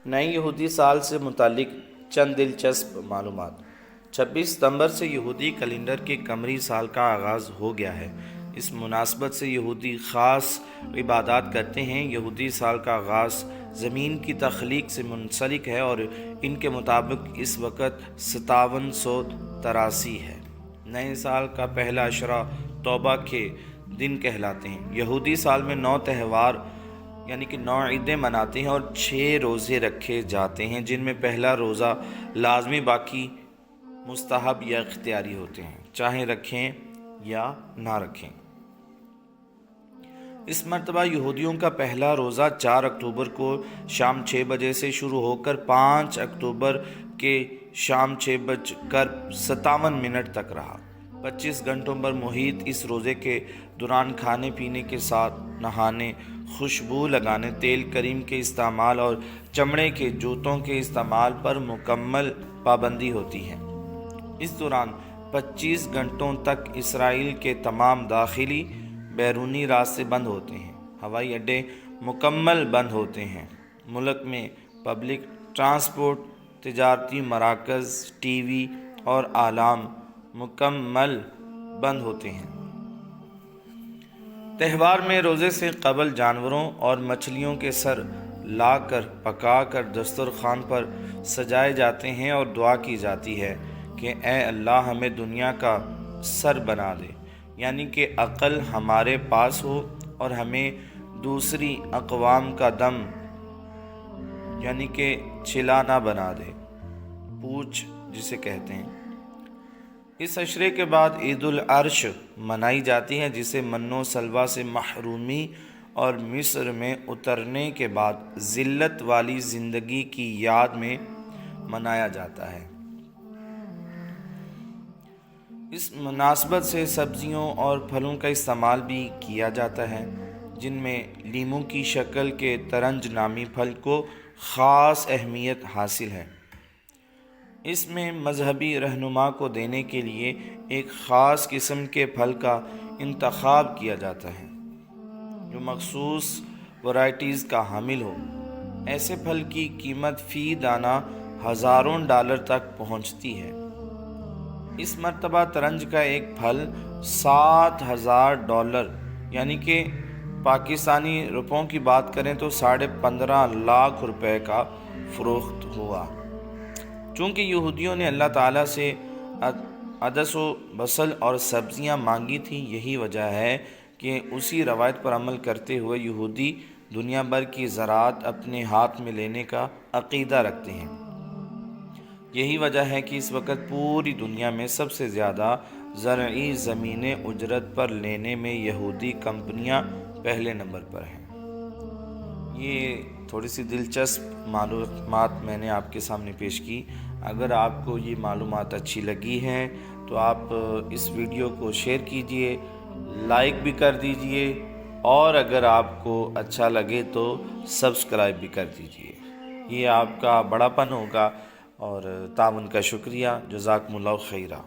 نئے یہودی سال سے متعلق چند دلچسپ معلومات۔ 26 ستمبر سے یہودی کیلنڈر کے قمری سال کا آغاز ہو گیا ہے۔ اس مناسبت سے یہودی خاص عبادات کرتے ہیں۔ یہودی سال کا آغاز زمین کی تخلیق سے منسلک ہے اور ان کے مطابق اس وقت 5783 ہے۔ نئے سال کا پہلا اشرا توبہ کے دن کہلاتے ہیں۔ یہودی سال میں 9 تہوار یعنی کہ 9 عیدیں مناتے ہیں اور 6 روزے رکھے جاتے ہیں، جن میں پہلا روزہ لازمی، باقی مستحب یا اختیاری ہوتے ہیں، چاہے رکھیں یا نہ رکھیں۔ اس مرتبہ یہودیوں کا پہلا روزہ 4 اکتوبر کو شام 6 بجے سے شروع ہو کر 5 اکتوبر کے شام 6:57 تک رہا۔ 25 گھنٹوں پر محیط اس روزے کے دوران کھانے پینے کے ساتھ نہانے، خوشبو لگانے، تیل کریم کے استعمال اور چمڑے کے جوتوں کے استعمال پر مکمل پابندی ہوتی ہے۔ اس دوران 25 گھنٹوں تک اسرائیل کے تمام داخلی بیرونی راستے بند ہوتے ہیں، ہوائی اڈے مکمل بند ہوتے ہیں، ملک میں پبلک ٹرانسپورٹ، تجارتی مراکز، ٹی وی اور اعلام مکمل بند ہوتے ہیں۔ تہوار میں روزے سے قبل جانوروں اور مچھلیوں کے سر لا کر پکا کر دسترخوان پر سجائے جاتے ہیں اور دعا کی جاتی ہے کہ اے اللہ ہمیں دنیا کا سر بنا دے، یعنی کہ عقل ہمارے پاس ہو، اور ہمیں دوسری اقوام کا دم یعنی کہ چھلا نہ بنا دے، پوچھ جسے کہتے ہیں۔ اس عشرے کے بعد عید العرش منائی جاتی ہے، جسے من و سلویٰ سے محرومی اور مصر میں اترنے کے بعد ذلت والی زندگی کی یاد میں منایا جاتا ہے۔ اس مناسبت سے سبزیوں اور پھلوں کا استعمال بھی کیا جاتا ہے، جن میں لیموں کی شکل کے ترنج نامی پھل کو خاص اہمیت حاصل ہے۔ اس میں مذہبی رہنما کو دینے کے لیے ایک خاص قسم کے پھل کا انتخاب کیا جاتا ہے جو مخصوص ورائٹیز کا حامل ہو۔ ایسے پھل کی قیمت فی دانہ ہزاروں ڈالر تک پہنچتی ہے۔ اس مرتبہ ترنج کا ایک پھل $7,000 یعنی کہ پاکستانی روپوں کی بات کریں تو 15.5 لاکھ روپے کا فروخت ہوا۔ چونکہ یہودیوں نے اللہ تعالیٰ سے عدس و بصل اور سبزیاں مانگی تھیں، یہی وجہ ہے کہ اسی روایت پر عمل کرتے ہوئے یہودی دنیا بھر کی زراعت اپنے ہاتھ میں لینے کا عقیدہ رکھتے ہیں۔ یہی وجہ ہے کہ اس وقت پوری دنیا میں سب سے زیادہ زرعی زمینیں اجرت پر لینے میں یہودی کمپنیاں پہلے نمبر پر ہیں۔ یہ تھوڑی سی دلچسپ معلومات میں نے آپ کے سامنے پیش کی۔ اگر آپ کو یہ معلومات اچھی لگی ہیں تو آپ اس ویڈیو کو شیئر کیجئے، لائک بھی کر دیجئے، اور اگر آپ کو اچھا لگے تو سبسکرائب بھی کر دیجئے۔ یہ آپ کا بڑا پن ہوگا اور تعاون کا شکریہ۔ جزاکم اللہ خیرہ۔